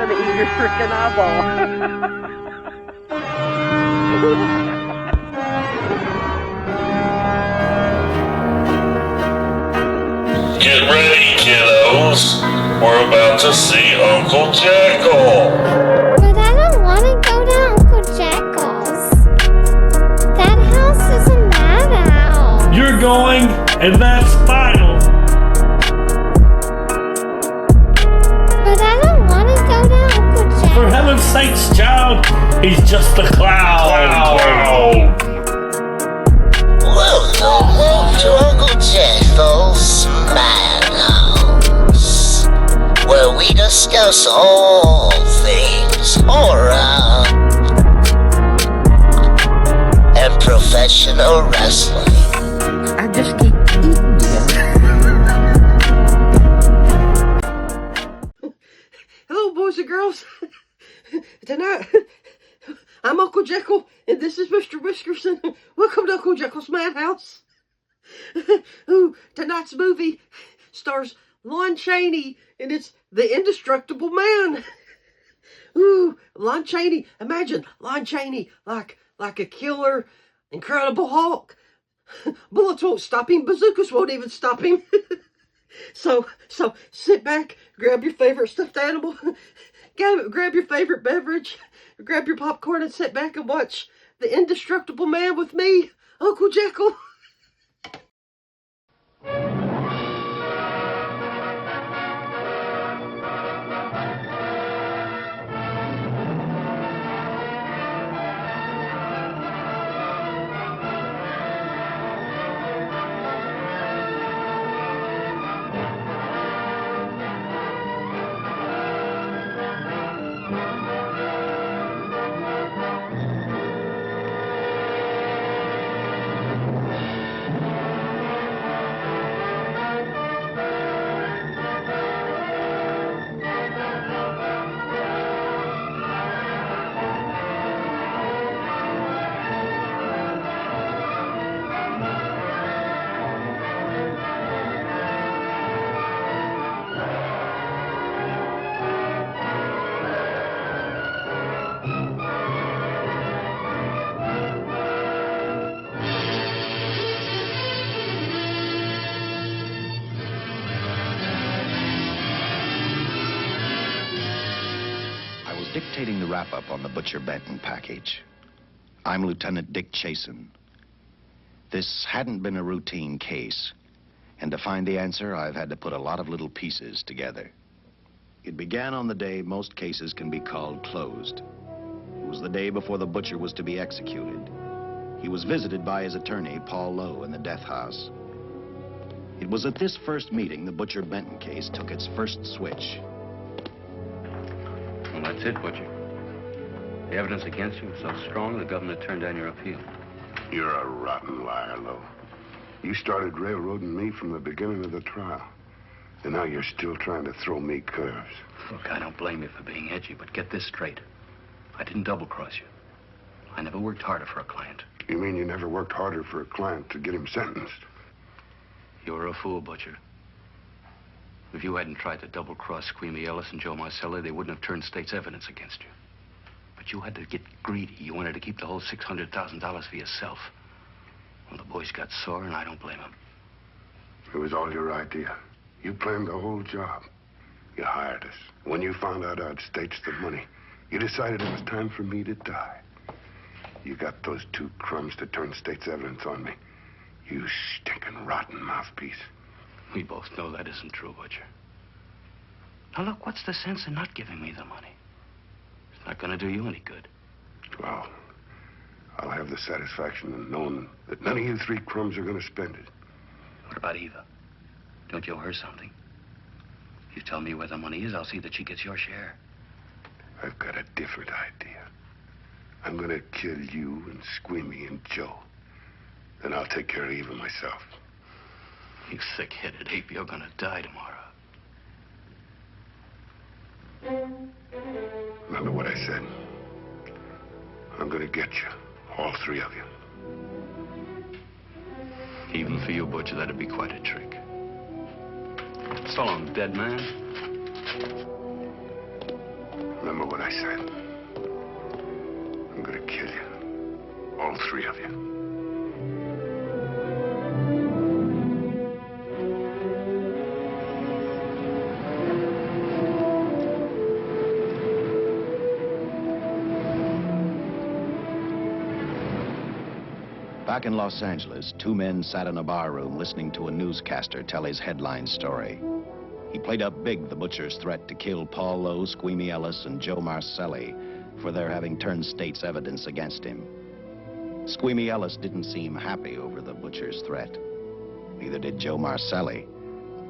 gonna eat your freaking eyeball. Get ready, kiddos. We're about to see Uncle Jekyll. But I don't want to go to Uncle Jekyll's. That house is a madhouse. You're going, and that's final. But I don't want to go to Uncle Jekyll's. For heaven's sakes, child, he's just a clown. Welcome to Uncle Jekyll's Madhouse, where we discuss all things horror and professional wrestling. I just keep eating you. Hello, boys and girls. Tonight, I'm Uncle Jekyll, and this is Mr. Whiskerson. Welcome to Uncle Jekyll's Madhouse. Ooh, tonight's movie stars Lon Chaney, and it's The Indestructible Man. Ooh, Lon Chaney. Imagine Lon Chaney like a killer, Incredible Hulk. Bullets won't stop him. Bazookas won't even stop him. So sit back, grab your favorite stuffed animal, grab your favorite beverage, grab your popcorn, and sit back and watch The Indestructible Man with me, Uncle Jekyll. Dictating the wrap-up on the Butcher Benton package. I'm Lieutenant Dick Chasen. This hadn't been a routine case, and to find the answer, I've had to put a lot of little pieces together. It began on the day most cases can be called closed. It was the day before the butcher was to be executed. He was visited by his attorney, Paul Lowe, in the death house. It was at this first meeting the Butcher Benton case took its first switch. Well, that's it, Butcher. The evidence against you was so strong, the governor turned down your appeal. You're a rotten liar, Lowe. You started railroading me from the beginning of the trial. And now you're still trying to throw me curves. Look, I don't blame you for being edgy, but get this straight. I didn't double-cross you. I never worked harder for a client. You mean you never worked harder for a client to get him sentenced? You're a fool, Butcher. If you hadn't tried to double-cross Squeamy Ellis and Joe Marcelli, they wouldn't have turned state's evidence against you. But you had to get greedy. You wanted to keep the whole $600,000 for yourself. Well, the boys got sore, and I don't blame them. It was all your idea. You planned the whole job. You hired us. When you found out I'd staged the money, you decided it was time for me to die. You got those two crumbs to turn state's evidence on me. You stinking rotten mouthpiece. We both know that isn't true, Butcher. Now, look, what's the sense in not giving me the money? It's not going to do you any good. Well, I'll have the satisfaction of knowing that none of you three crumbs are going to spend it. What about Eva? Don't you owe her something? If you tell me where the money is, I'll see that she gets your share. I've got a different idea. I'm going to kill you and Squeamy and Joe. Then I'll take care of Eva myself. You thick-headed ape, you're going to die tomorrow. Remember what I said? I'm going to get you. All three of you. Even for you, Butcher, that'd be quite a trick. So long, dead man. Remember what I said. I'm gonna kill you. All three of you. Back in Los Angeles, two men sat in a barroom listening to a newscaster tell his headline story. He played up big the butcher's threat to kill Paul Lowe, Squeamy Ellis, and Joe Marcelli for their having turned state's evidence against him. Squeamy Ellis didn't seem happy over the butcher's threat. Neither did Joe Marcelli.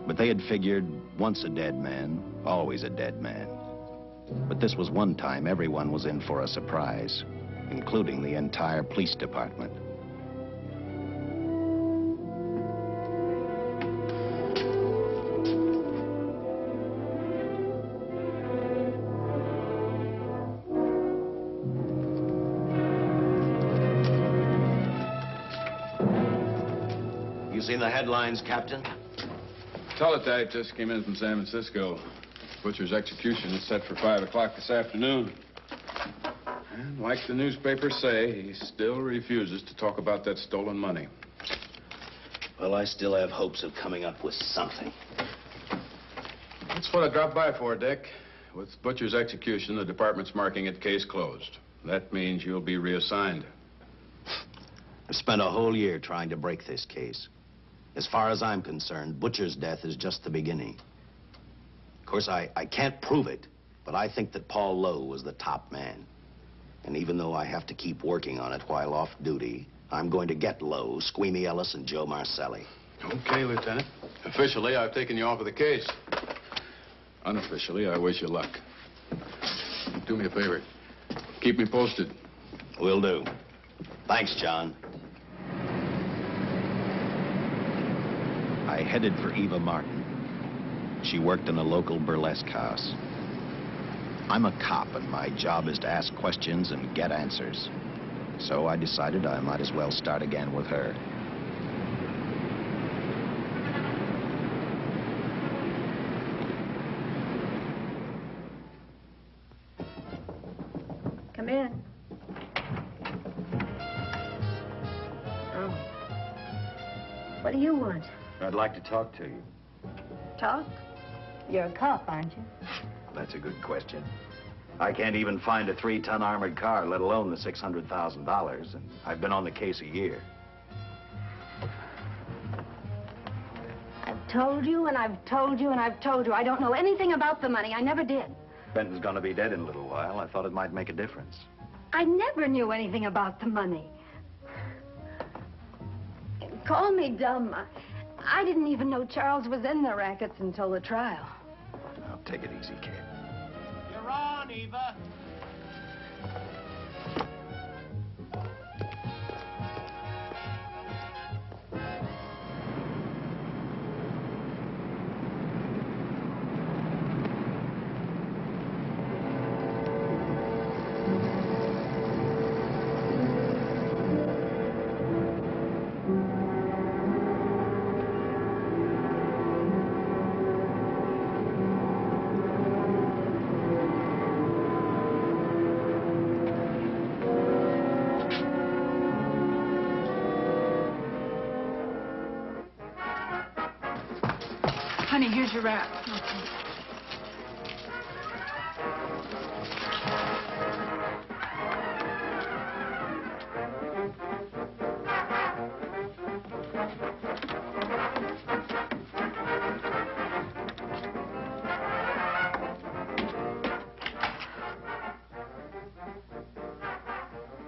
But they had figured, once a dead man, always a dead man. But this was one time everyone was in for a surprise, including the entire police department. You seen the headlines, Captain? Teletype just came in from San Francisco. Butcher's execution is set for 5 o'clock this afternoon. And like the newspapers say, he still refuses to talk about that stolen money. Well, I still have hopes of coming up with something. That's what I dropped by for, Dick. With Butcher's execution, the department's marking it case closed. That means you'll be reassigned. I've spent a whole year trying to break this case. As far as I'm concerned, Butcher's death is just the beginning. Of course, I can't prove it, but I think that Paul Lowe was the top man. And even though I have to keep working on it while off duty, I'm going to get Lowe, Squeamy Ellis, and Joe Marcelli. Okay, Lieutenant. Officially, I've taken you off of the case. Unofficially, I wish you luck. Do me a favor. Keep me posted. Will do. Thanks, John. I headed for Eva Martin. She worked in a local burlesque house. I'm a cop, and my job is to ask questions and get answers. So I decided I might as well start again with her. Come in. Oh. What do you want? I'd like to talk to you. Talk? You're a cop, aren't you? That's a good question. I can't even find a 3-ton armored car, let alone the $600,000, and I've been on the case a year. I've told you, and I've told you, and I've told you. I don't know anything about the money. I never did. Benton's gonna be dead in a little while. I thought it might make a difference. I never knew anything about the money. Call me dumb. I didn't even know Charles was in the rackets until the trial. Now, take it easy, kid. You're on, Eva. Honey, here's your wrap.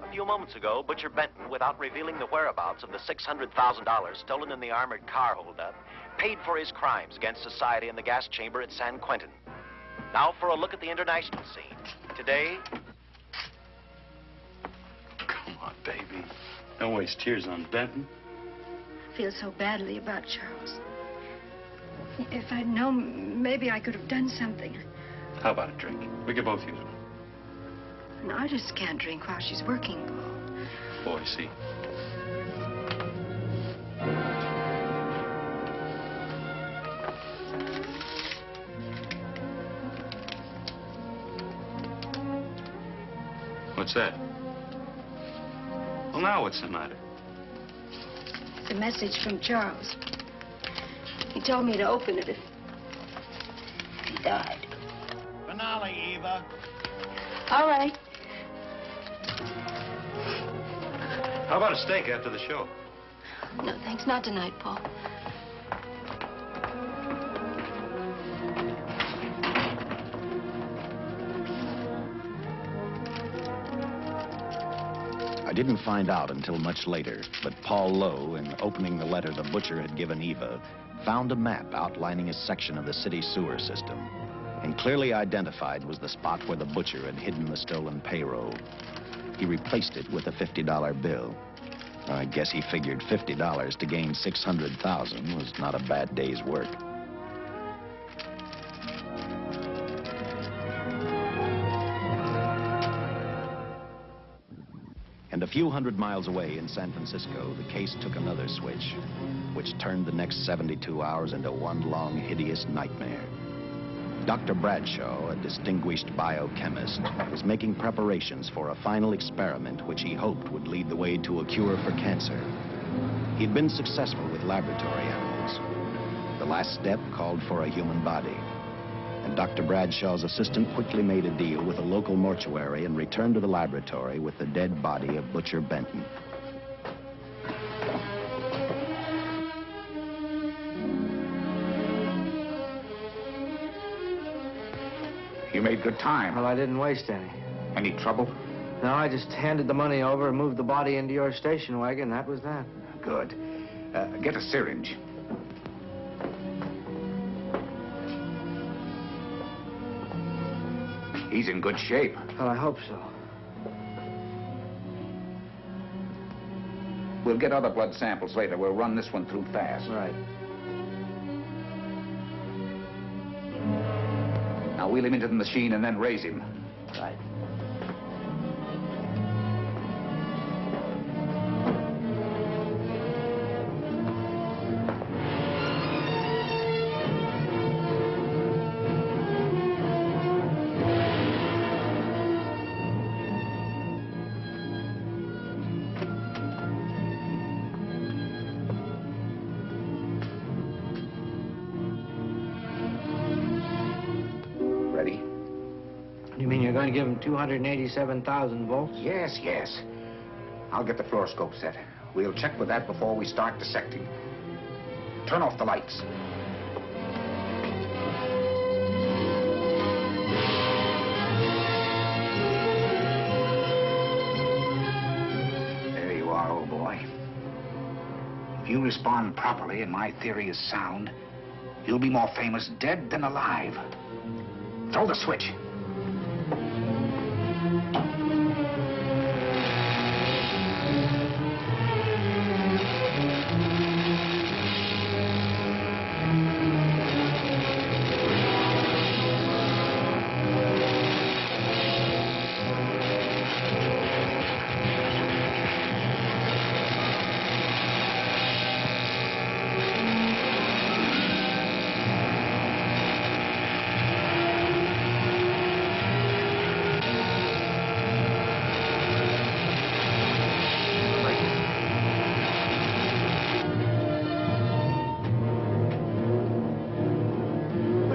A few moments ago, Butcher Benton, without revealing the whereabouts of the $600,000 stolen in the armored car holdup, paid for his crimes against society in the gas chamber at San Quentin. Now for a look at the international scene. Today... Come on, baby. Don't waste tears on Benton. I feel so badly about Charles. If I'd known, maybe I could have done something. How about a drink? We could both use one. An artist can't drink while she's working, Paul. Boy, see. What's that? Well, now what's the matter? It's a message from Charles. He told me to open it if he died. Finale, Eva. All right. How about a steak after the show? No, thanks. Not tonight, Paul. I didn't find out until much later, but Paul Lowe, in opening the letter the butcher had given Eva, found a map outlining a section of the city sewer system. And clearly identified was the spot where the butcher had hidden the stolen payroll. He replaced it with a $50 bill. I guess he figured $50 to gain $600,000 was not a bad day's work. And a few hundred miles away in San Francisco, the case took another switch, which turned the next 72 hours into one long, hideous nightmare. Dr. Bradshaw, a distinguished biochemist, was making preparations for a final experiment which he hoped would lead the way to a cure for cancer. He'd been successful with laboratory animals. The last step called for a human body. And Dr. Bradshaw's assistant quickly made a deal with a local mortuary and returned to the laboratory with the dead body of Butcher Benton. You made good time. Well, I didn't waste any. Any trouble? No, I just handed the money over and moved the body into your station wagon. That was that. Good. Get a syringe. He's in good shape. Well, I hope so. We'll get other blood samples later. We'll run this one through fast. Right. Now wheel him into the machine and then raise him. Right. Ready? You mean you're going to give him 287,000 volts? Yes, yes. I'll get the fluoroscope set. We'll check with that before we start dissecting. Turn off the lights. There you are, old boy. If you respond properly and my theory is sound, you'll be more famous dead than alive. Throw the switch.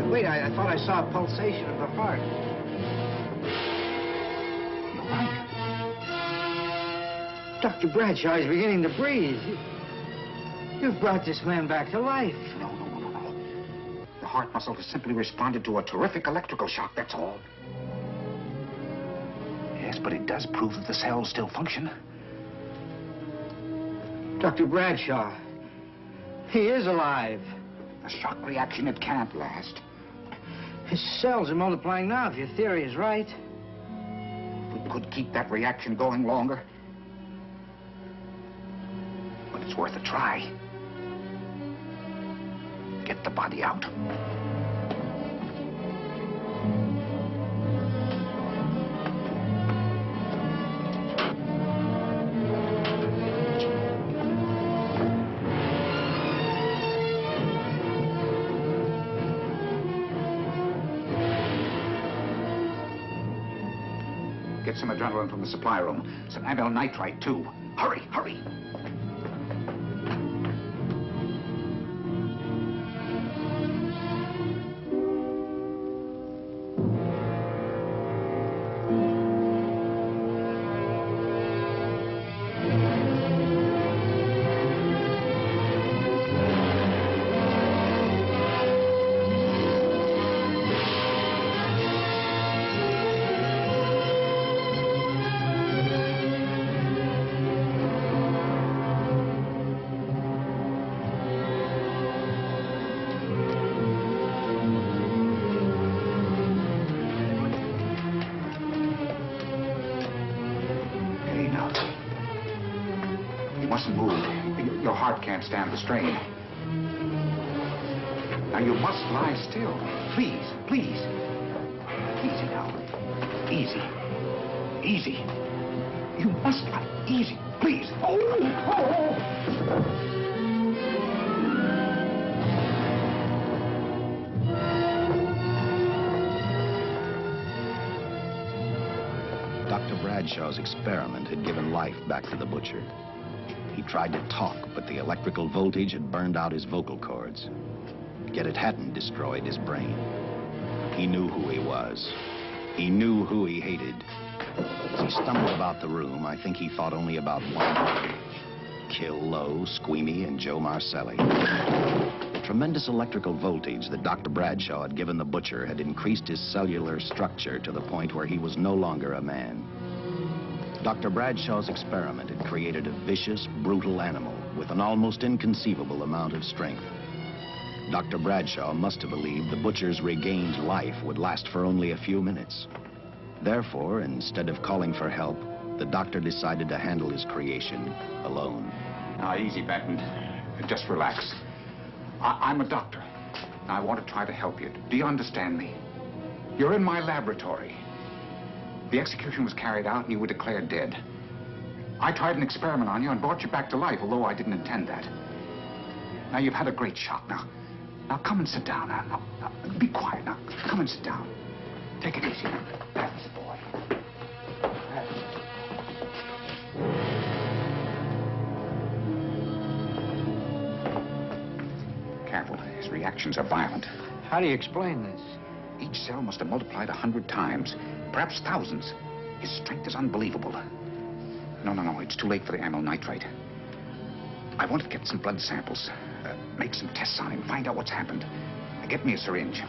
Wait, I thought I saw a pulsation of the heart. You're right. Dr. Bradshaw is beginning to breathe. You've brought this man back to life. No. The heart muscle has simply responded to a terrific electrical shock, that's all. Yes, but it does prove that the cells still function. Dr. Bradshaw, he is alive. A shock reaction, it can't last. His cells are multiplying now, if your theory is right. We could keep that reaction going longer. But it's worth a try. Get the body out. Get some adrenaline from the supply room. Some amyl nitrite, too. Hurry, hurry. Your heart can't stand the strain. Now, you must lie still. Please, please. Easy now. Easy. Easy. You must lie. Easy. Please. Oh! Dr. Bradshaw's experiment had given life back to the butcher. He tried to talk, but the electrical voltage had burned out his vocal cords. Yet it hadn't destroyed his brain. He knew who he was. He knew who he hated. As he stumbled about the room, I think he thought only about one word: kill Lowe, Squeamy, and Joe Marcelli. The tremendous electrical voltage that Dr. Bradshaw had given the butcher had increased his cellular structure to the point where he was no longer a man. Dr. Bradshaw's experiment had created a vicious, brutal animal with an almost inconceivable amount of strength. Dr. Bradshaw must have believed the butcher's regained life would last for only a few minutes. Therefore, instead of calling for help, the doctor decided to handle his creation alone. Now, easy, Benton. Just relax. I'm a doctor. I want to try to help you. Do you understand me? You're in my laboratory. The execution was carried out and you were declared dead. I tried an experiment on you and brought you back to life, although I didn't intend that. Now, you've had a great shot. Now come and sit down. Now, be quiet. Now, come and sit down. Take it easy. That's the boy. Careful. His reactions are violent. How do you explain this? Each cell must have multiplied 100 times, perhaps thousands. His strength is unbelievable. No, it's too late for the amyl nitrite. I want to get some blood samples, make some tests on him, find out what's happened. Now, get me a syringe.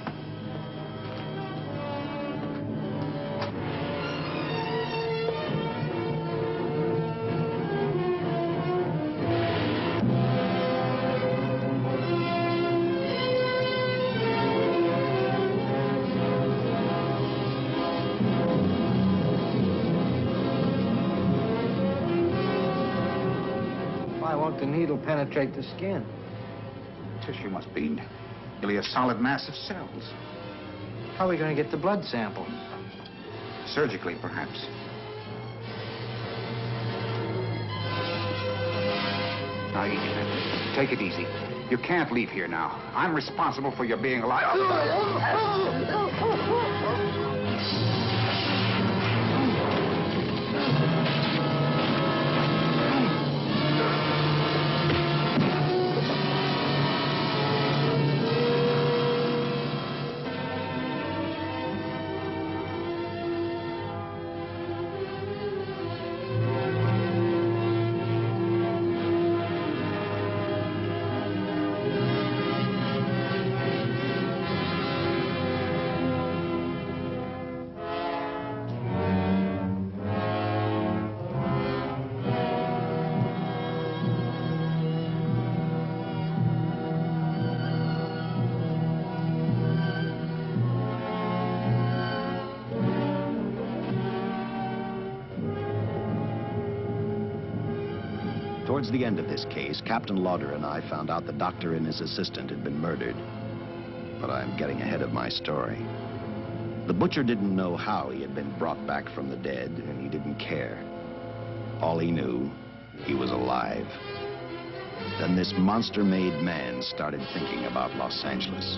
The needle penetrate the skin. Tissue must be nearly a solid mass of cells. How are we going to get the blood sample? Surgically, perhaps. Now, easy. Take it easy. You can't leave here now. I'm responsible for your being alive. Towards the end of this case, Captain Lauder and I found out the doctor and his assistant had been murdered. But I'm getting ahead of my story. The butcher didn't know how he had been brought back from the dead, and he didn't care. All he knew, he was alive. Then this monster-made man started thinking about Los Angeles.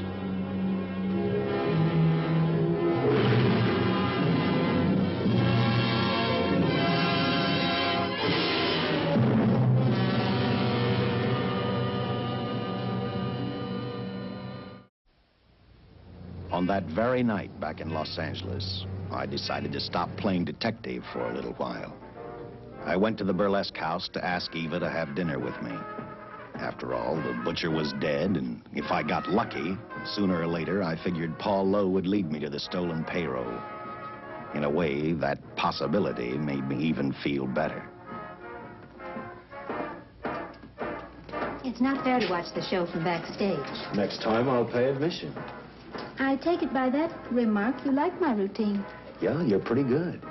On that very night back in Los Angeles, I decided to stop playing detective for a little while. I went to the burlesque house to ask Eva to have dinner with me. After all, the butcher was dead, and if I got lucky, sooner or later, I figured Paul Lowe would lead me to the stolen payroll. In a way, that possibility made me even feel better. It's not fair to watch the show from backstage. Next time, I'll pay admission. I take it by that remark you like my routine. Yeah, you're pretty good.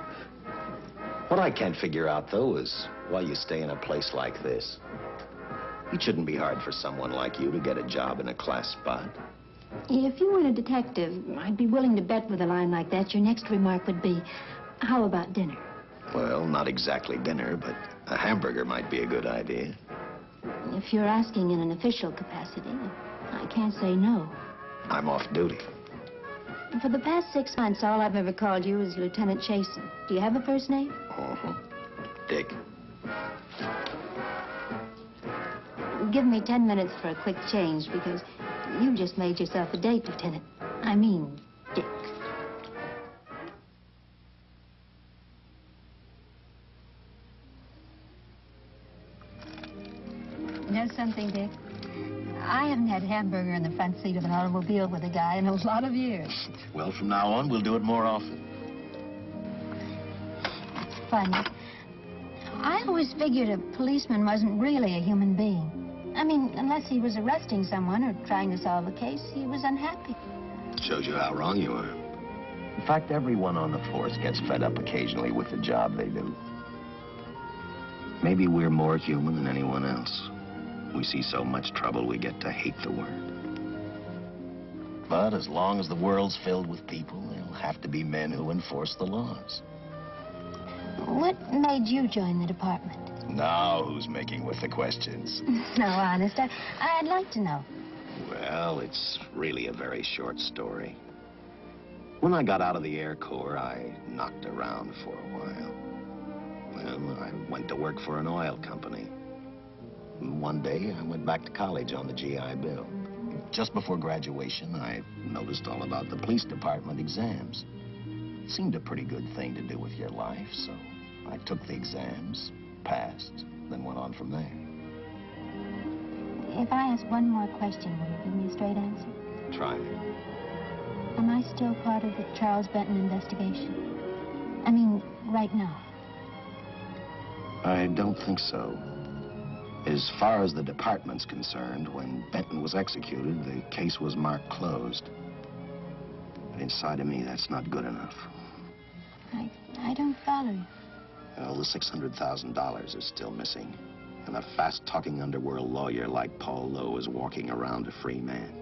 What I can't figure out, though, is why you stay in a place like this. It shouldn't be hard for someone like you to get a job in a class spot. If you weren't a detective, I'd be willing to bet with a line like that your next remark would be, how about dinner? Well, not exactly dinner, but a hamburger might be a good idea. If you're asking in an official capacity, I can't say no. I'm off duty. For the past 6 months, all I've ever called you is Lieutenant Chasen. Do you have a first name? Uh-huh. Dick. Give me 10 minutes for a quick change, because you just made yourself a date, Lieutenant. I mean, Dick. You know something, Dick? I haven't had hamburger in the front seat of an automobile with a guy in a lot of years. Well, from now on, we'll do it more often. That's funny. I always figured a policeman wasn't really a human being. I mean, unless he was arresting someone or trying to solve a case, he was unhappy. Shows you how wrong you are. In fact, everyone on the force gets fed up occasionally with the job they do. Maybe we're more human than anyone else. We see so much trouble, we get to hate the word. But as long as the world's filled with people, there'll have to be men who enforce the laws. What made you join the department? Now who's making with the questions? No, honest, I'd like to know. Well, it's really a very short story. When I got out of the Air Corps, I knocked around for a while. Well, I went to work for an oil company. One day, I went back to college on the GI Bill. Just before graduation, I noticed all about the police department exams. It seemed a pretty good thing to do with your life, so I took the exams, passed, then went on from there. If I ask one more question, will you give me a straight answer? Try me. Am I still part of the Charles Benton investigation? I mean, right now. I don't think so. As far as the department's concerned, when Benton was executed, the case was marked closed. But inside of me, that's not good enough. I don't follow you. Well, the $600,000 is still missing. And a fast-talking underworld lawyer like Paul Lowe is walking around a free man.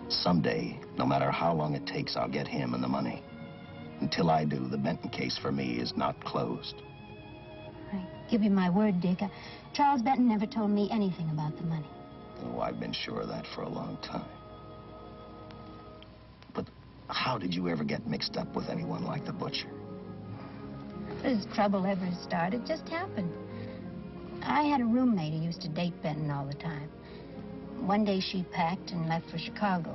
Someday, no matter how long it takes, I'll get him and the money. Until I do, the Benton case for me is not closed. I give you my word, Dick. Charles Benton never told me anything about the money. Oh, I've been sure of that for a long time. But how did you ever get mixed up with anyone like the butcher? As trouble ever started, it just happened. I had a roommate who used to date Benton all the time. One day she packed and left for Chicago.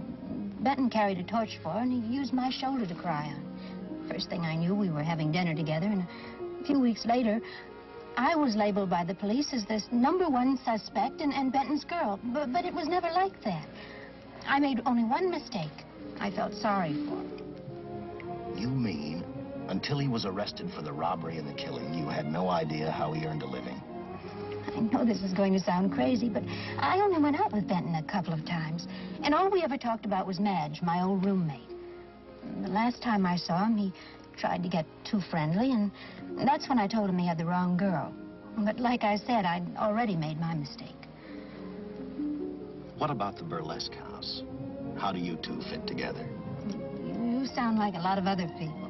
Benton carried a torch for her, and he used my shoulder to cry on. First thing I knew, we were having dinner together, and a few weeks later, I was labeled by the police as this #1 suspect and Benton's girl. But it was never like that. I made only one mistake. I felt sorry for him. You mean, until he was arrested for the robbery and the killing, you had no idea how he earned a living? I know this is going to sound crazy, but I only went out with Benton a couple of times. And all we ever talked about was Madge, my old roommate. The last time I saw him, he tried to get too friendly, and that's when I told him he had the wrong girl. But like I said, I'd already made my mistake. What about the burlesque house? How do you two fit together? You sound like a lot of other people.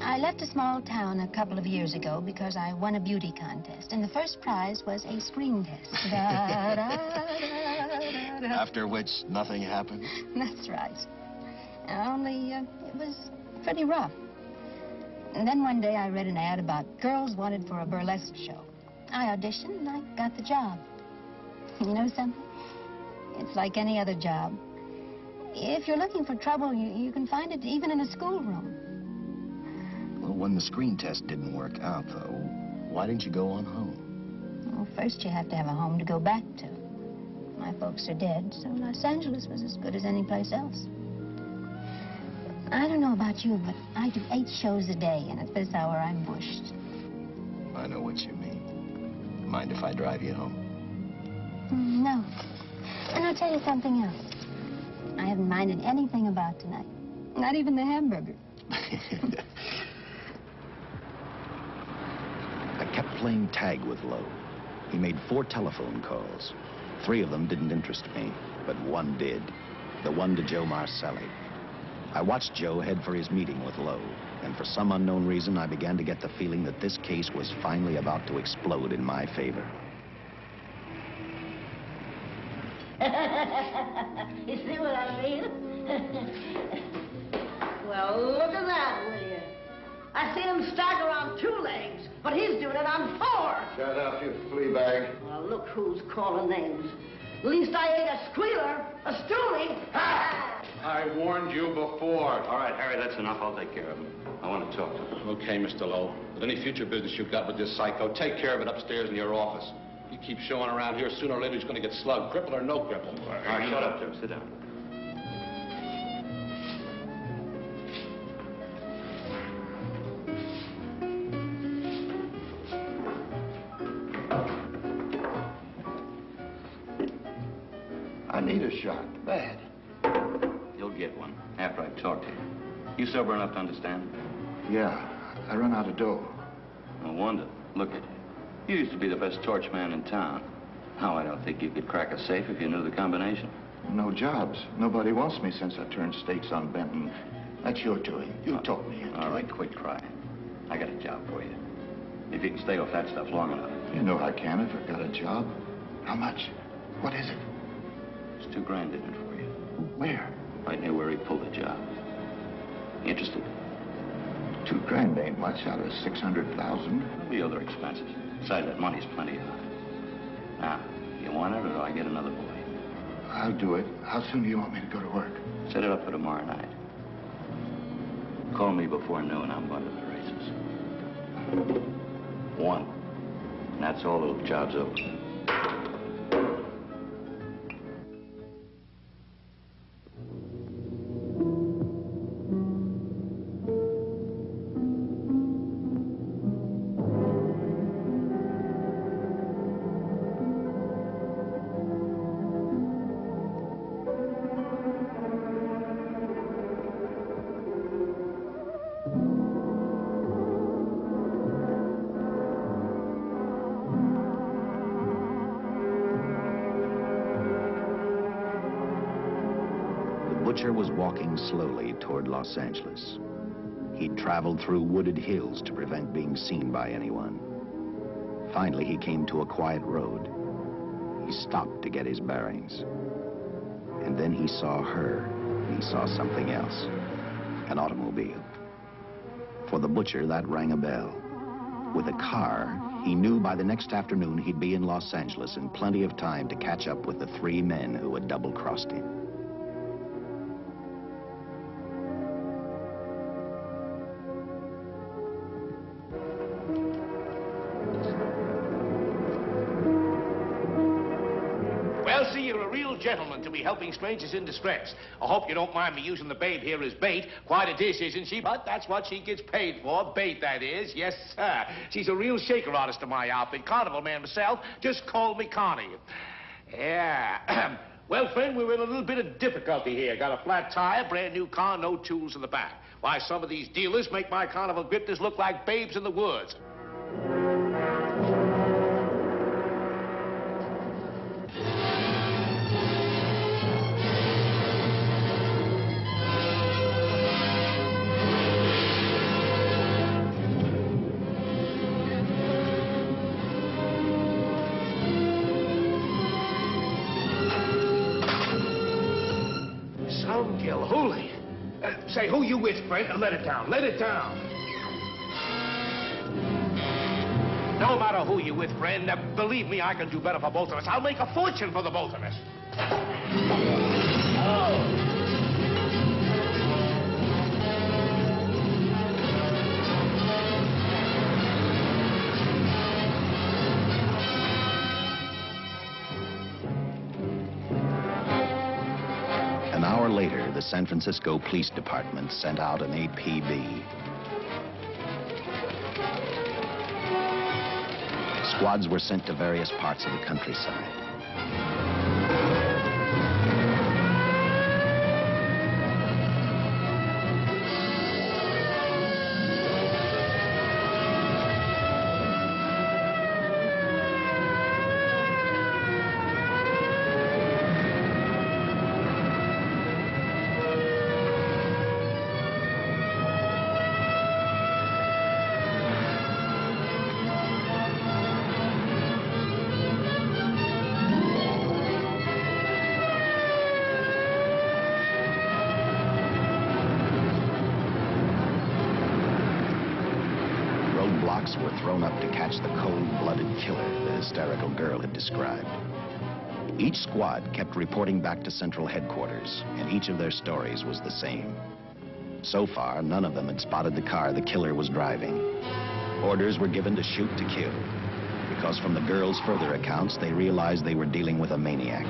I left a small town a couple of years ago because I won a beauty contest, and the first prize was a screen test. After which, nothing happened? That's right. Only, it was pretty rough. And then one day I read an ad about girls wanted for a burlesque show. I auditioned and I got the job. You know something? It's like any other job. If you're looking for trouble, you can find it even in a schoolroom. Well, when the screen test didn't work out, though, why didn't you go on home? Well, first you have to have a home to go back to. My folks are dead, so Los Angeles was as good as any place else. I don't know about you, but I do 8 shows a day, and at this hour I'm bushed. I know what you mean. Mind if I drive you home? No. And I'll tell you something else. I haven't minded anything about tonight. Not even the hamburger. I kept playing tag with Lowe. He made 4 telephone calls. 3 of them didn't interest me, but one did. The one to Joe Marcelli. I watched Joe head for his meeting with Lowe, and for some unknown reason, I began to get the feeling that this case was finally about to explode in my favor. You see what I mean? Well, look at that, will you? I seen him stagger on 2 legs, but he's doing it on 4. Shut up, you flea bag. Well, look who's calling names. At least I ain't a squealer, a stoolie. I warned you before. All right, Harry, that's enough. I'll take care of him. I want to talk to him. Okay, Mr. Lowe. With any future business you've got with this psycho, take care of it upstairs in your office. You keep showing around here, sooner or later he's going to get slugged, cripple or no cripple. All right, shut up, Jim. Sit down. I need a shot, bad. You'll get one after I talk to you. You sober enough to understand? Yeah, I run out of dough. No wonder. Look at you. You used to be the best torch man in town. Now, I don't think you could crack a safe if you knew the combination. No jobs. Nobody wants me since I turned stakes on Benton. That's your doing. You told me. All right, quit crying. I got a job for you. If you can stay off that stuff long enough. You know I can if I've got a job. How much? What is it? There's $2 grand in it for you. Where? Right near where he pulled the job. Interested? $2 grand ain't much out of 600,000. There'll be other expenses. Besides, that money's plenty of it. Now, you want it, or do I get another boy? I'll do it. How soon do you want me to go to work? Set it up for tomorrow night. Call me before noon. I'm going to the races. 1. And that's all. The job's over. The butcher was walking slowly toward Los Angeles. He'd traveled through wooded hills to prevent being seen by anyone. Finally, he came to a quiet road. He stopped to get his bearings. And then he saw her. He saw something else. An automobile. For the butcher, that rang a bell. With a car, he knew by the next afternoon he'd be in Los Angeles in plenty of time to catch up with the 3 men who had double-crossed him. Well, see, you're a real gentleman to be helping strangers in distress. I hope you don't mind me using the babe here as bait. Quite a dish, isn't she? But that's what she gets paid for. Bait, that is. Yes, sir. She's a real shaker artist of my outfit. Carnival man myself. Just call me Connie. Yeah. Well, friend, we're in a little bit of difficulty here. Got a flat tire, brand new car, no tools in the back. Why, some of these dealers make my carnival grifters look like babes in the woods. Gill, holy. Say, who you with, friend? Let it down. Let it down. No matter who you with, friend, believe me, I can do better for both of us. I'll make a fortune for the both of us. Oh. An hour later, the San Francisco Police Department sent out an APB. Squads were sent to various parts of the countryside. Roadblocks were thrown up to catch the cold-blooded killer the hysterical girl had described. Each squad kept reporting back to Central Headquarters, and each of their stories was the same. So far, none of them had spotted the car the killer was driving. Orders were given to shoot to kill, because from the girls' further accounts, they realized they were dealing with a maniac.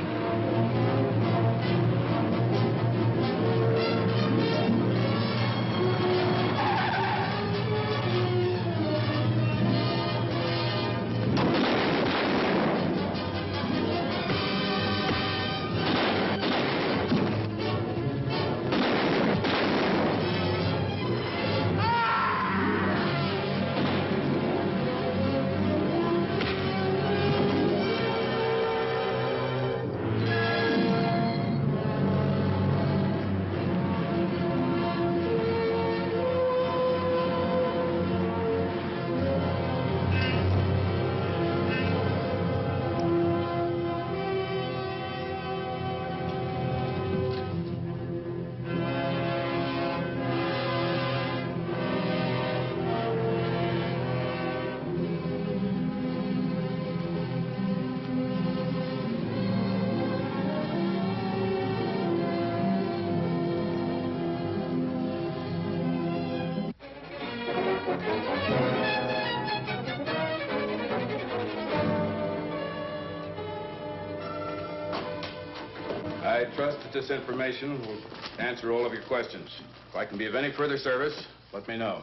I trust that this information will answer all of your questions. If I can be of any further service, let me know.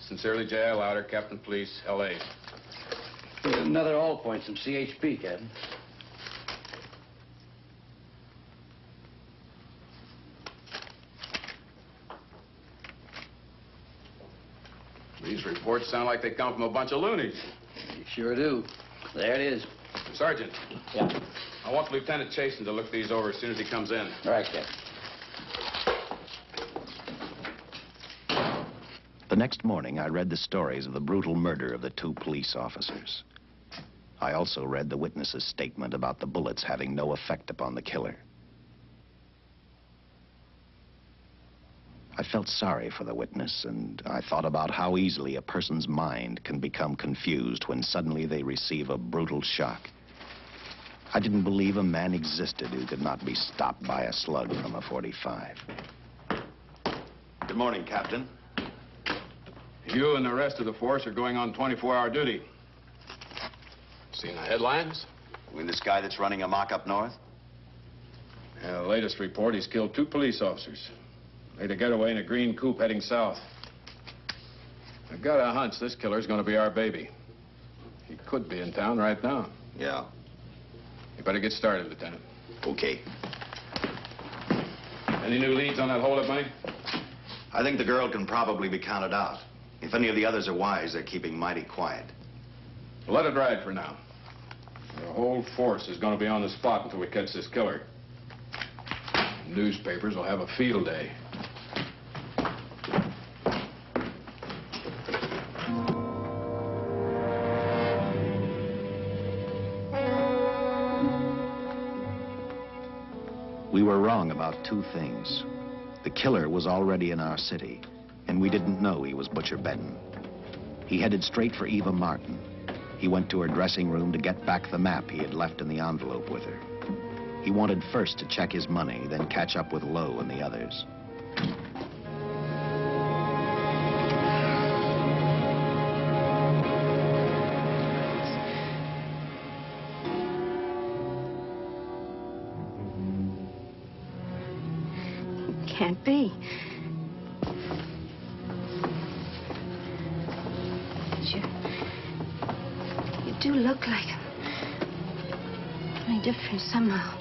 Sincerely, J.I. Louder, Captain Police, L.A. Another all points from CHP, Captain. These reports sound like they come from a bunch of loonies. You sure do. There it is. Sergeant. Yeah. I want Lieutenant Chasen to look these over as soon as he comes in. All right, Captain. The next morning, I read the stories of the brutal murder of the two police officers. I also read the witness's statement about the bullets having no effect upon the killer. I felt sorry for the witness, and I thought about how easily a person's mind can become confused when suddenly they receive a brutal shock. I didn't believe a man existed who could not be stopped by a slug from a .45. Good morning, Captain. You and the rest of the force are going on 24-hour duty. Seen the headlines? You mean this guy that's running amok up north? Yeah, the latest report, he's killed 2 police officers. Made a getaway in a green coupe heading south. I've got a hunch this killer's gonna be our baby. He could be in town right now. Yeah. You better get started, Lieutenant. Okay. Any new leads on that hold-up money? I think the girl can probably be counted out. If any of the others are wise, they're keeping mighty quiet. Let it ride for now. The whole force is going to be on the spot until we catch this killer. Newspapers will have a field day. We were wrong about 2 things. The killer was already in our city, and we didn't know he was Butcher Benton. He headed straight for Eva Martin. He went to her dressing room to get back the map he had left in the envelope with her. He wanted first to check his money, then catch up with Lowe and the others. can't be. You do look like him. Only different somehow.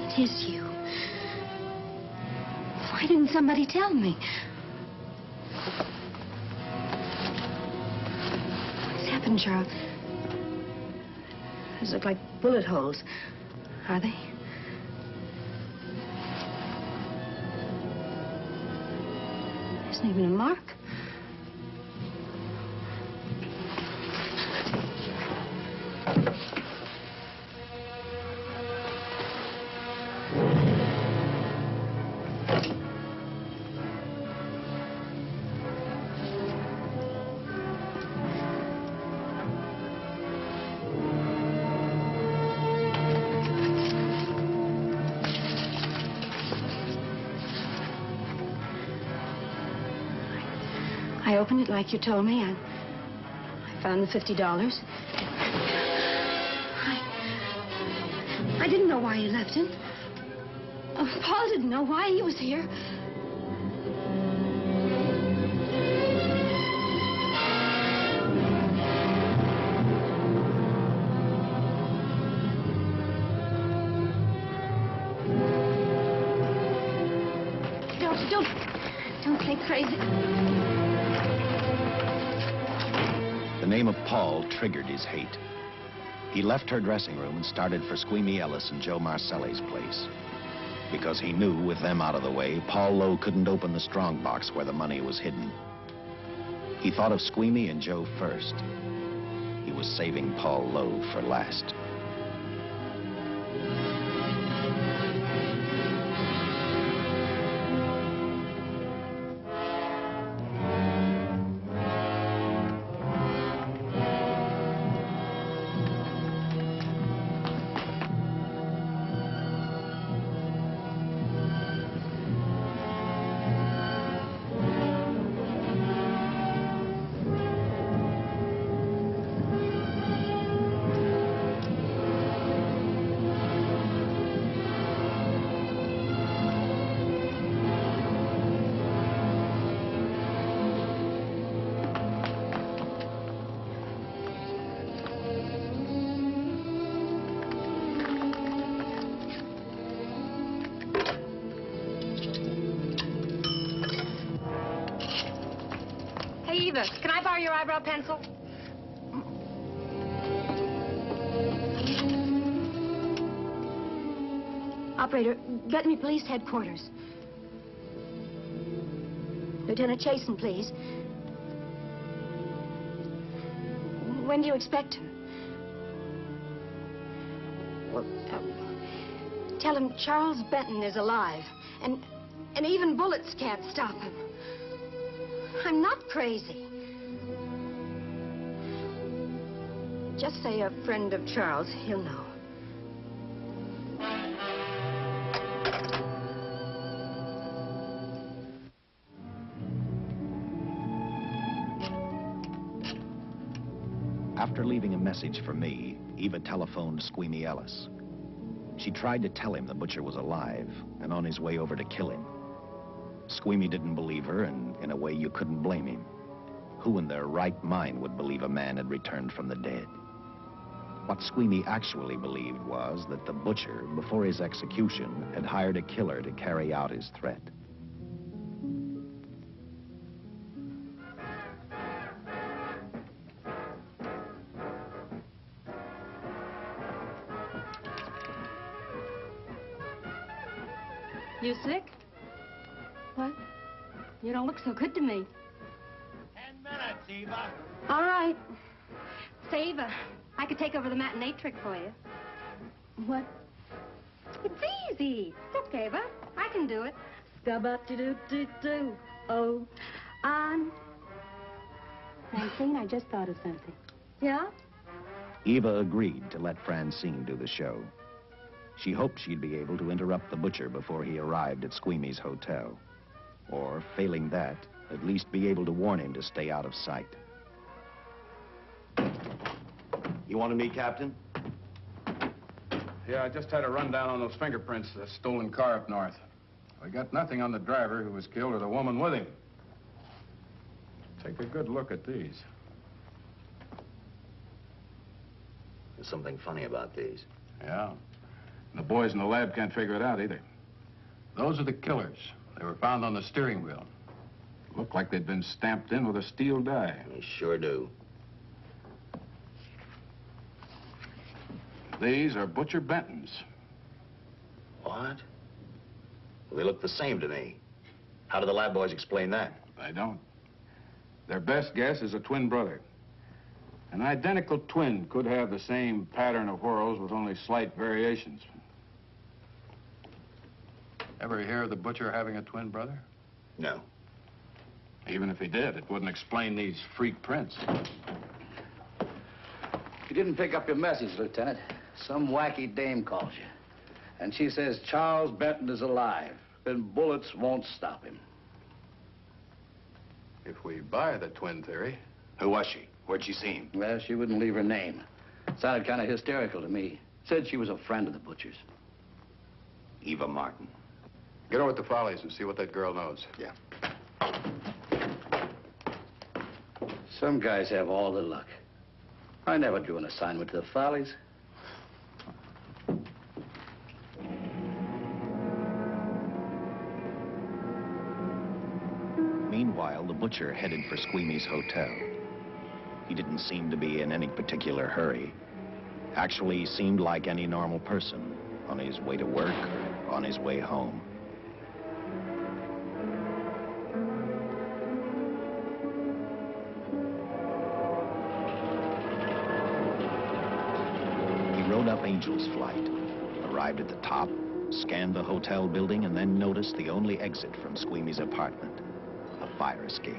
It is you. Why didn't somebody tell me? What's happened, Charles? Those look like bullet holes. Are they? There isn't even a mark. I opened it like you told me. I found the $50. I didn't know why you left him. Oh, Paul didn't know why he was here. Don't play crazy. The name of Paul triggered his hate. He left her dressing room and started for Squeamy Ellis and Joe Marcelli's place. Because he knew, with them out of the way, Paul Lowe couldn't open the strong box where the money was hidden. He thought of Squeamy and Joe first. He was saving Paul Lowe for last. Eva, can I borrow your eyebrow pencil? Operator, get me police headquarters. Lieutenant Chasen, please. When do you expect him? Well, tell him Charles Benton is alive, and even bullets can't stop him. I'm not crazy. Just say a friend of Charles. He'll know. After leaving a message for me, Eva telephoned Squeamy Ellis. She tried to tell him the butcher was alive and on his way over to kill him. Squeamy didn't believe her, and in a way you couldn't blame him. Who in their right mind would believe a man had returned from the dead? What Squeamy actually believed was that the butcher, before his execution, had hired a killer to carry out his threat. You sick? What? You don't look so good to me. 10 minutes, Eva. All right. Say, Eva, I could take over the matinee trick for you. What? It's easy. It's okay, Eva. I can do it. Scub-up-de-doo-doo-doo. Oh, I'm... Francine, I just thought of something. Yeah? Eva agreed to let Francine do the show. She hoped she'd be able to interrupt the butcher before he arrived at Squeamy's hotel. Or, failing that, at least be able to warn him to stay out of sight. You wanted me, Captain? Yeah, I just had a rundown on those fingerprints of the stolen car up north. We got nothing on the driver who was killed or the woman with him. Take a good look at these. There's something funny about these. Yeah. And the boys in the lab can't figure it out either. Those are the killers. They were found on the steering wheel. Looked like they'd been stamped in with a steel die. They sure do. These are Butcher Benton's. What? Well, they look the same to me. How do the lab boys explain that? They don't. Their best guess is a twin brother. An identical twin could have the same pattern of whorls with only slight variations. Ever hear of the butcher having a twin brother? No. Even if he did, it wouldn't explain these freak prints. You didn't pick up your message, Lieutenant. Some wacky dame calls you. And she says Charles Benton is alive. Then bullets won't stop him. If we buy the twin theory... Who was she? Where'd she see him? Well, she wouldn't leave her name. Sounded kind of hysterical to me. Said she was a friend of the butcher's. Eva Martin. Get over at the Follies and see what that girl knows. Yeah. Some guys have all the luck. I never drew an assignment to the Follies. Meanwhile, the butcher headed for Squeamy's hotel. He didn't seem to be in any particular hurry. Actually, he seemed like any normal person, on his way to work or on his way home. He rode up Angel's Flight, arrived at the top, scanned the hotel building, and then noticed the only exit from Squeamy's apartment, a fire escape.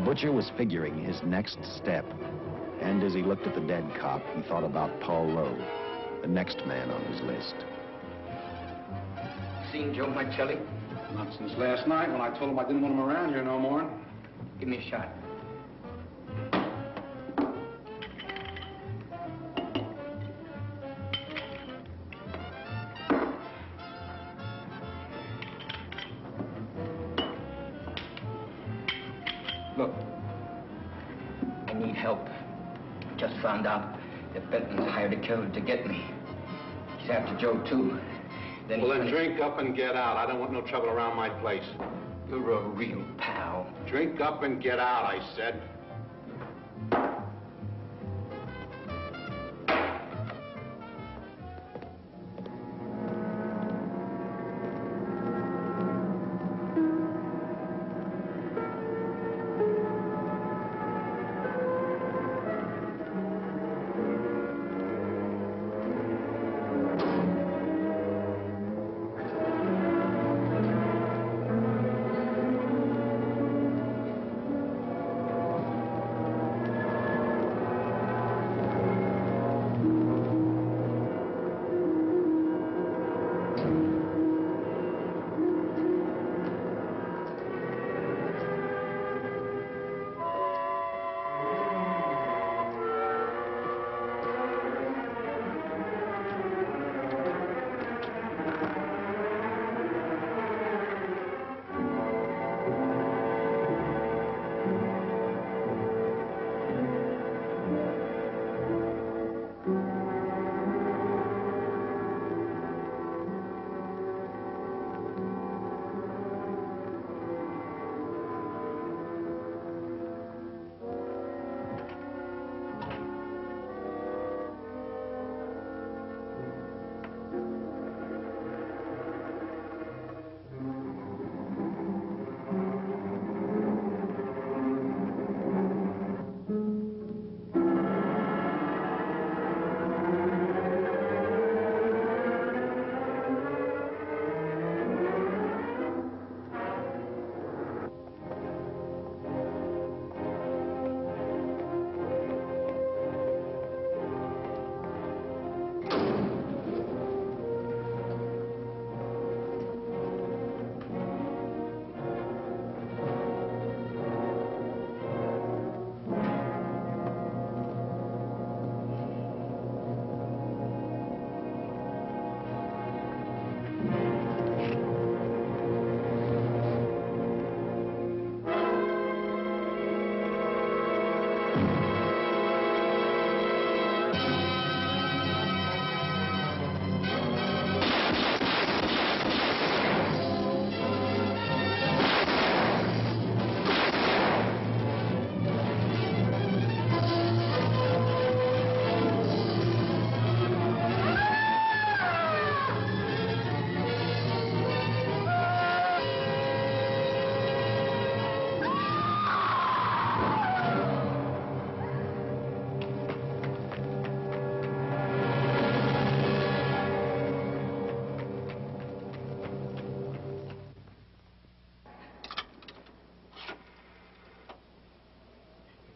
Butcher was figuring his next step. And as he looked at the dead cop, he thought about Paul Lowe, the next man on his list. Seen Joe Marcelli? Not since last night when I told him I didn't want him around here no more. Give me a shot. Look, I need help. Just found out that Benton's hired a killer to get me. He's after Joe, too. Then Well, then drink up and get out. I don't want no trouble around my place. You're a real pal. Drink up and get out, I said.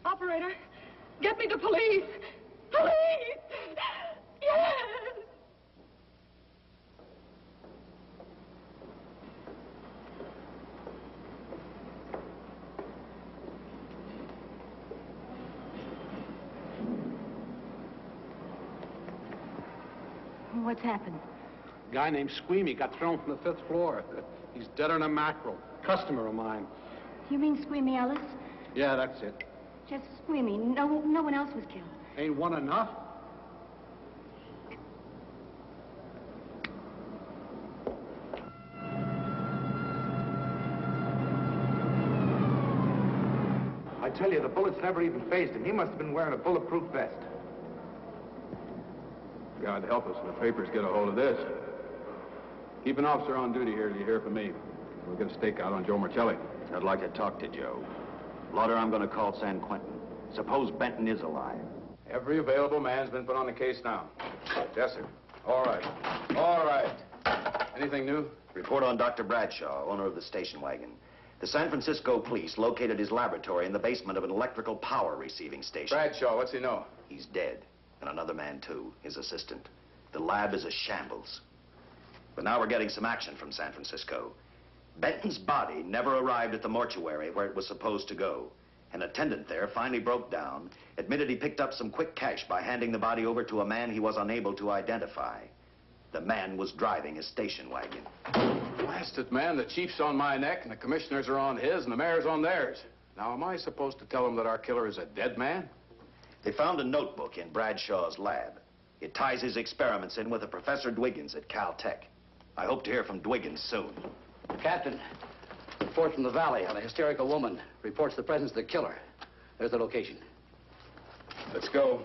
Operator, get me the police. Police! Yes! What's happened? A guy named Squeamy got thrown from the 5th floor. He's deader than a mackerel. Customer of mine. You mean Squeamy Ellis? Yeah, that's it. Just Squeamy. No one else was killed. Ain't one enough? I tell you, the bullets never even phased him. He must have been wearing a bulletproof vest. God help us when the papers get a hold of this. Keep an officer on duty here till you hear from me. We'll get a stakeout on Joe Marcelli. I'd like to talk to Joe. Lauder, I'm going to call San Quentin. Suppose Benton is alive. Every available man's been put on the case now. Yes, sir. All right. All right. Anything new? Report on Dr. Bradshaw, owner of the station wagon. The San Francisco police located his laboratory in the basement of an electrical power receiving station. Bradshaw, what's he know? He's dead. And another man, too, his assistant. The lab is a shambles. But now we're getting some action from San Francisco. Benton's body never arrived at the mortuary where it was supposed to go. An attendant there finally broke down, admitted he picked up some quick cash by handing the body over to a man he was unable to identify. The man was driving a station wagon. Blasted man, the chief's on my neck, and the commissioners are on his, and the mayor's on theirs. Now, am I supposed to tell them that our killer is a dead man? They found a notebook in Bradshaw's lab. It ties his experiments in with a Professor Dwiggins at Caltech. I hope to hear from Dwiggins soon. Captain, report from the valley on a hysterical woman. Reports the presence of the killer. There's the location. Let's go.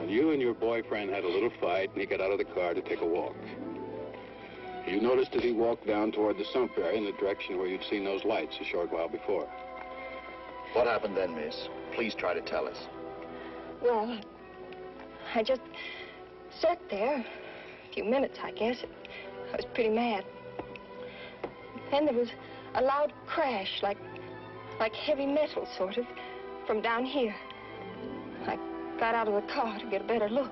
You and your boyfriend had a little fight, and he got out of the car to take a walk. You noticed that he walked down toward the sump area in the direction where you'd seen those lights a short while before. What happened then, miss? Please try to tell us. Well, I just sat there a few minutes, I guess. I was pretty mad. Then there was a loud crash, like heavy metal, sort of, from down here. I got out of the car to get a better look.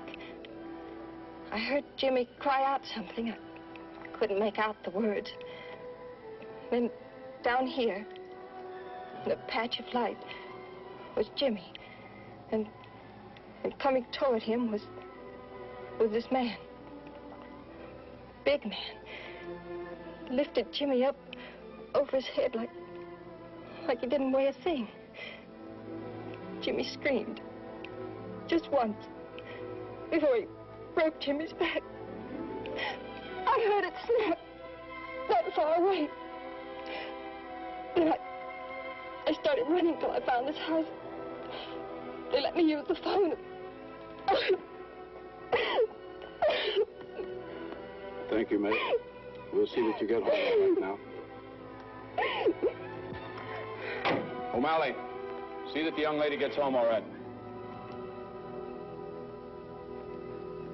I heard Jimmy cry out something. I couldn't make out the words. Then down here, in a patch of light, was Jimmy. And coming toward him was this man. Big man. Lifted Jimmy up over his head like he didn't weigh a thing. Jimmy screamed. Just once, before he broke Jimmy's back. I heard it snap, not far away. Then I started running till I found this house. They let me use the phone. Thank you, mate. We'll see that you get home all right now. O'Malley, see that the young lady gets home all right.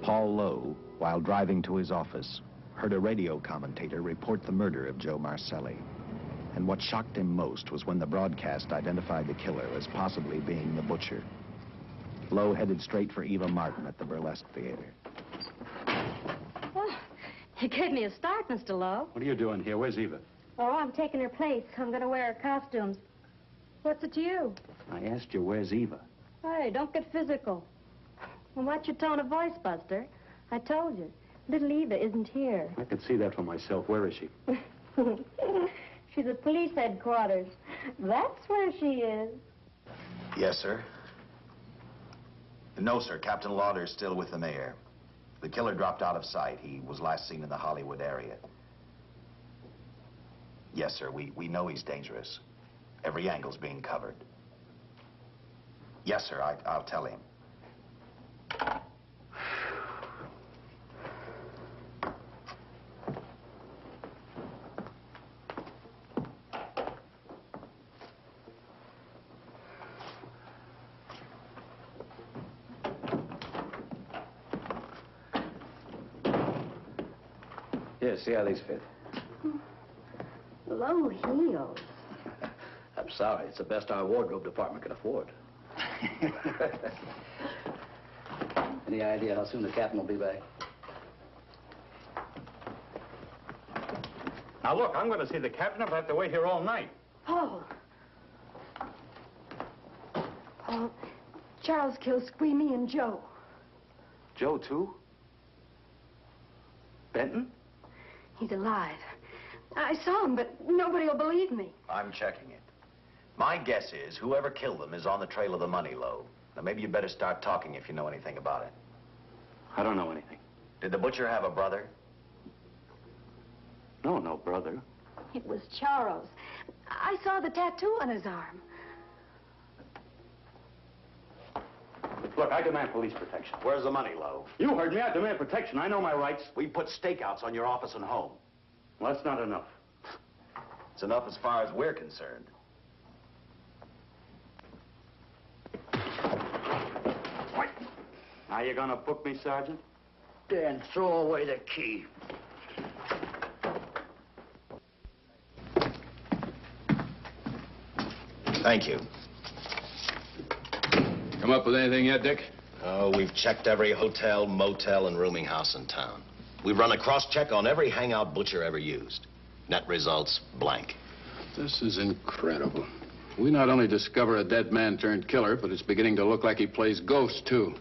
Paul Lowe, while driving to his office, heard a radio commentator report the murder of Joe Marcelli. And what shocked him most was when the broadcast identified the killer as possibly being the butcher. Lowe headed straight for Eva Martin at the Burlesque Theater. Oh, you gave me a start, Mr. Lowe. What are you doing here? Where's Eva? Oh, I'm taking her place. I'm going to wear her costumes. What's it to you? I asked you, where's Eva? Hey, don't get physical. Well, watch your tone of voice, Buster. I told you. Little Eva isn't here. I could see that for myself. Where is she? She's at police headquarters. That's where she is. Yes, sir. No, sir. Captain Lauder's still with the mayor. The killer dropped out of sight. He was last seen in the Hollywood area. Yes, sir. We know he's dangerous. Every angle's being covered. Yes, sir. I'll tell him. Here, see how these fit. Low heels. I'm sorry. It's the best our wardrobe department can afford. Any idea how soon the captain will be back? Now, look, I'm going to see the captain if I have to wait here all night. Paul. Paul, Charles killed Squeamy and Joe. Joe, too? Benton? He's alive. I saw him, but nobody will believe me. I'm checking it. My guess is whoever killed them is on the trail of the money, Lowe. Now, maybe you better start talking if you know anything about it. I don't know anything. Did the butcher have a brother? No, no brother. It was Charles. I saw the tattoo on his arm. Look, I demand police protection. Where's the money, Lowe? You heard me. I demand protection. I know my rights. We put stakeouts on your office and home. Well, that's not enough. It's enough as far as we're concerned. Now you gonna book me, Sergeant? Then throw away the key. Thank you. Come up with anything yet, Dick? Oh, we've checked every hotel, motel, and rooming house in town. We've run a cross-check on every hangout Butcher ever used. Net results, blank. This is incredible. We not only discover a dead man turned killer, but it's beginning to look like he plays ghost, too.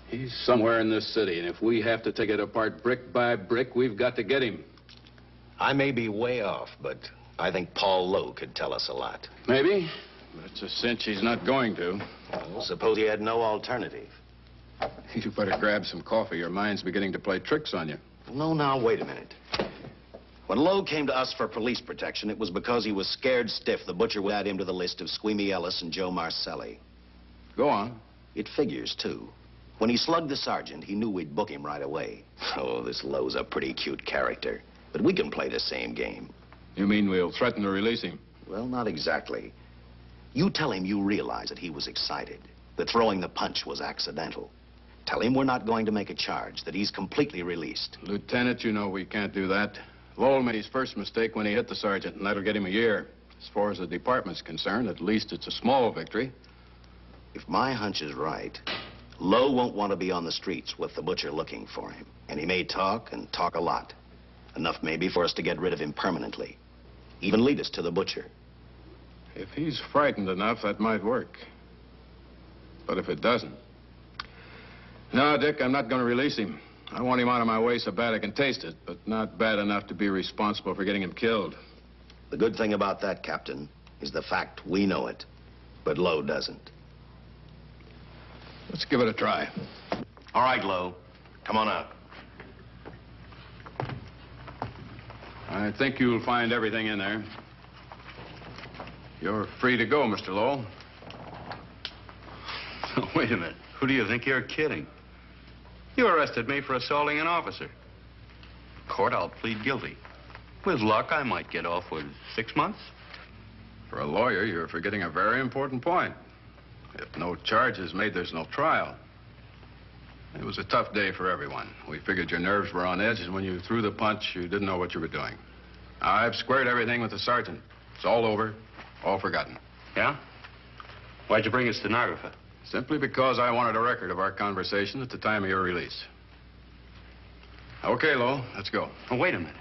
He's somewhere in this city, and if we have to take it apart brick by brick, we've got to get him. I may be way off, but I think Paul Lowe could tell us a lot. Maybe, but it's a cinch he's not going to. Well, suppose he had no alternative. You better grab some coffee. Your mind's beginning to play tricks on you. No, now, wait a minute. When Lowe came to us for police protection, it was because he was scared stiff the Butcher would add him to the list of Squeamy Ellis and Joe Marcelli. Go on. It figures, too. When he slugged the sergeant, he knew we'd book him right away. Oh, this Lowe's a pretty cute character. But we can play the same game. You mean we'll threaten to release him? Well, not exactly. You tell him you realize that he was excited, that throwing the punch was accidental. Tell him we're not going to make a charge, that he's completely released. Lieutenant, you know we can't do that. Lowell made his first mistake when he hit the sergeant, and that'll get him a year. As far as the department's concerned, at least it's a small victory. If my hunch is right, Lowe won't want to be on the streets with the Butcher looking for him. And he may talk, and talk a lot. Enough maybe for us to get rid of him permanently. Even lead us to the Butcher. If he's frightened enough, that might work. But if it doesn't... No, Dick, I'm not going to release him. I want him out of my way so bad I can taste it, but not bad enough to be responsible for getting him killed. The good thing about that, Captain, is the fact we know it, but Lowe doesn't. Let's give it a try. All right, Lowe. Come on out. I think you'll find everything in there. You're free to go, Mr. Lowell. Wait a minute. Who do you think you're kidding? You arrested me for assaulting an officer. Court, I'll plead guilty. With luck, I might get off with 6 months. For a lawyer, you're forgetting a very important point. If no charge is made, there's no trial. It was a tough day for everyone. We figured your nerves were on edge, and when you threw the punch, you didn't know what you were doing. I've squared everything with the sergeant. It's all over, all forgotten. Yeah? Why'd you bring a stenographer? Simply because I wanted a record of our conversation at the time of your release. Okay, Lowell, let's go. Oh, wait a minute.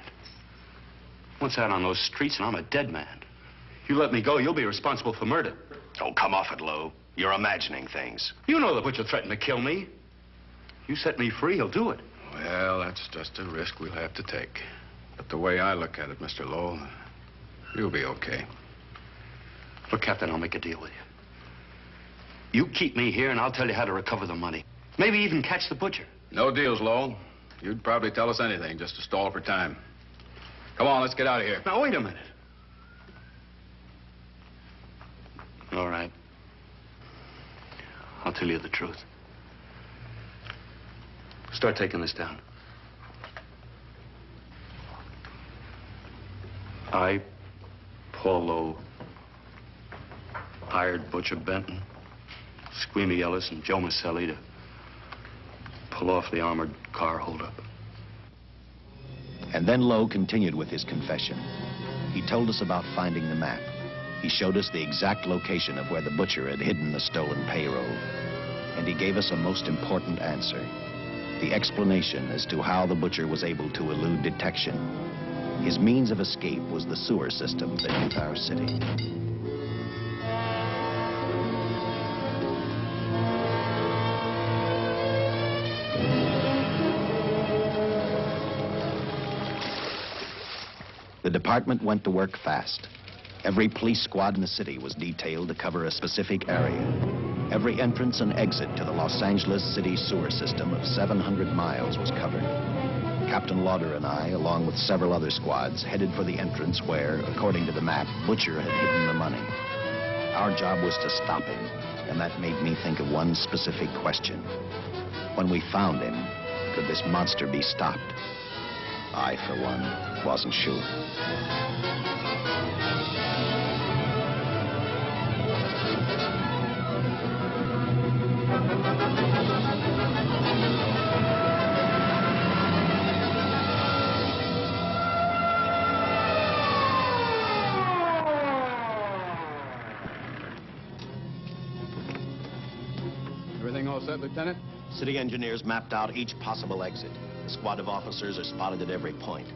Once out on those streets and I'm a dead man. You let me go, you'll be responsible for murder. Oh, come off it, Lowe. You're imagining things. You know the Butcher threatened to kill me. You set me free, he'll do it. Well, that's just a risk we'll have to take. But the way I look at it, Mr. Lowell, you'll be okay. Look, Captain, I'll make a deal with you. You keep me here, and I'll tell you how to recover the money. Maybe even catch the Butcher. No deals, Lowell. You'd probably tell us anything just to stall for time. Come on, let's get out of here. Now, wait a minute. All right. I'll tell you the truth. Start taking this down. I, Paul Lowe, hired Butcher Benton, Squeamy Ellis, and Joe Marcelli to pull off the armored car holdup. And then Lowe continued with his confession. He told us about finding the map. He showed us the exact location of where the Butcher had hidden the stolen payroll. And he gave us a most important answer. The explanation as to how the Butcher was able to elude detection. His means of escape was the sewer system beneath our city. The department went to work fast. Every police squad in the city was detailed to cover a specific area. Every entrance and exit to the Los Angeles city sewer system of 700 miles was covered. Captain Lauder and I, along with several other squads, headed for the entrance where, according to the map, Butcher had hidden the money. Our job was to stop him, and that made me think of one specific question. When we found him, could this monster be stopped? I, for one, wasn't sure. Everything all set, Lieutenant? City engineers mapped out each possible exit. A squad of officers are spotted at every point.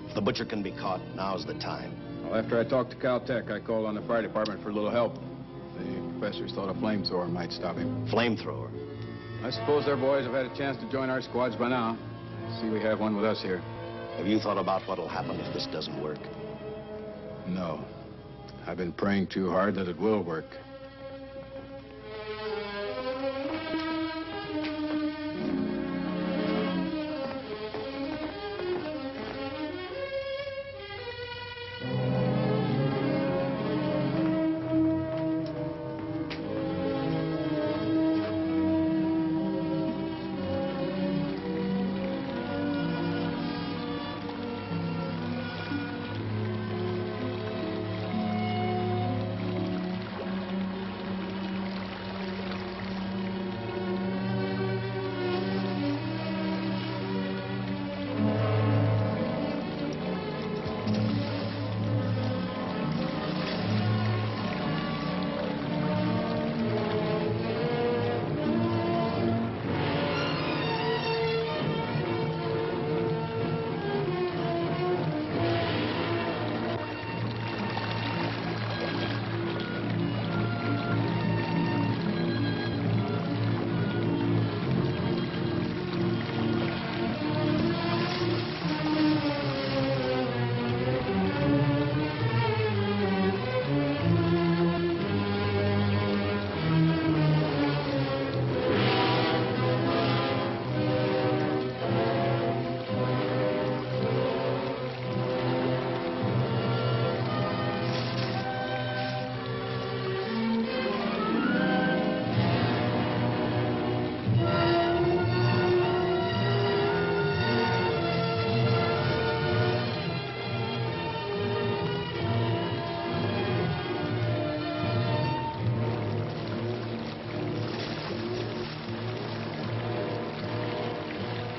If the butcher can be caught, now's the time. Well, after I talked to Caltech, I called on the fire department for a little help. The professors thought a flamethrower might stop him. Flamethrower? I suppose their boys have had a chance to join our squads by now. I see we have one with us here. Have you thought about what'll happen if this doesn't work? No. I've been praying too hard that it will work.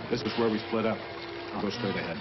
This is where we split up. I'll go straight ahead.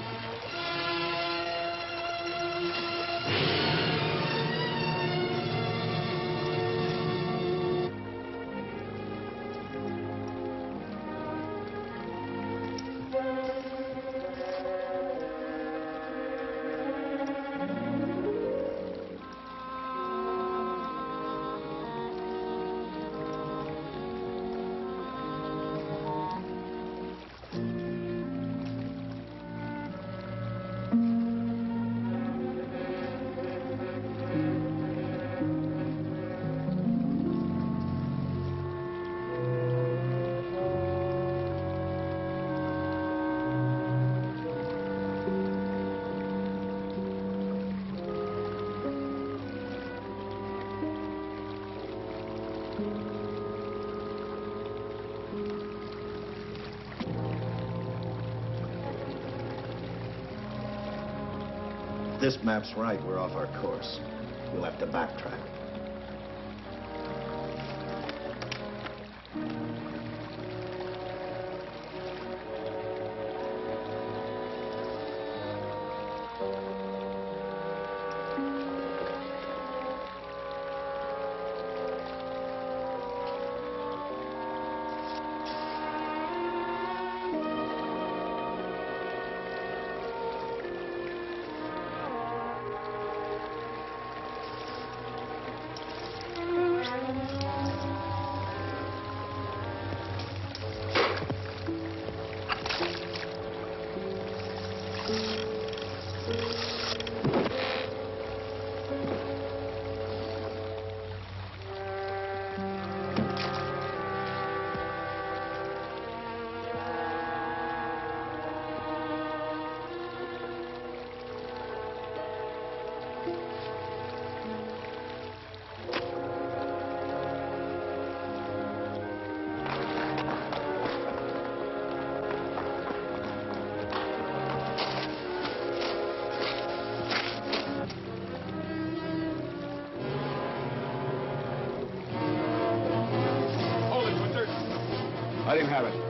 If this map's right, we're off our course. We'll have to backtrack. Let him have it.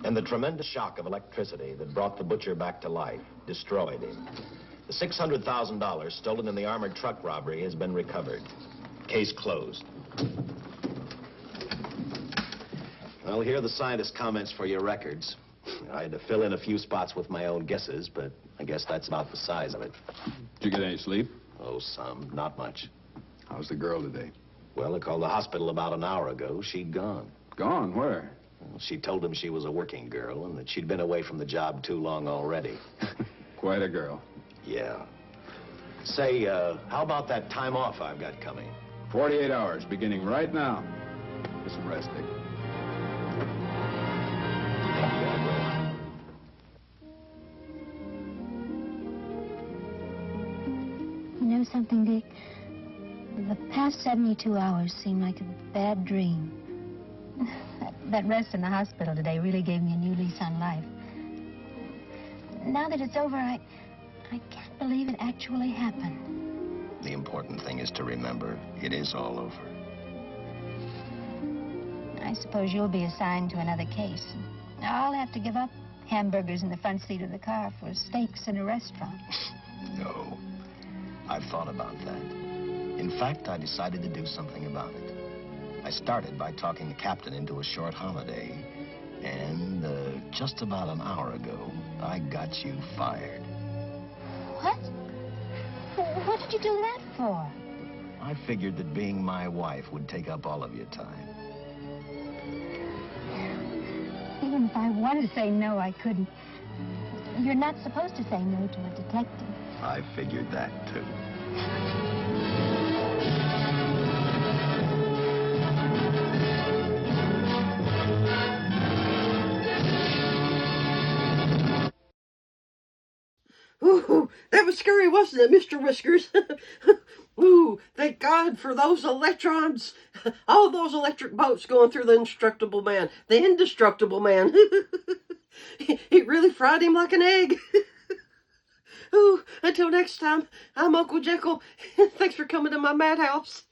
And the tremendous shock of electricity that brought the butcher back to life destroyed him. The $600,000 stolen in the armored truck robbery has been recovered. Case closed. Well, here are the scientist's comments for your records. I had to fill in a few spots with my own guesses, but I guess that's about the size of it. Did you get any sleep? Oh, some. Not much. How's the girl today? Well, I called the hospital about an hour ago. She'd gone. Gone? Where? Well, she told him she was a working girl and that she'd been away from the job too long already. Quite a girl. Yeah. Say, how about that time off I've got coming? 48 hours, beginning right now. Get some rest, Dick. know something, Dick? The past 72 hours seem like a bad dream. That rest in the hospital today really gave me a new lease on life. Now that it's over, I can't believe it actually happened. The important thing is to remember it is all over. I suppose you'll be assigned to another case. I'll have to give up hamburgers in the front seat of the car for steaks in a restaurant. No, I've thought about that. In fact, I decided to do something about it. I started by talking the captain into a short holiday, and just about an hour ago, I got you fired. What? What did you do that for? I figured that being my wife would take up all of your time. Even if I wanted to say no, I couldn't. You're not supposed to say no to a detective. I figured that, too. Ooh, that was scary, wasn't it, Mr. Whiskers? Ooh, thank God for those electrons. All those electric boats going through the Indestructible Man. The Indestructible Man. It really fried him like an egg. Ooh, until next time, I'm Uncle Jekyll. Thanks for coming to my madhouse.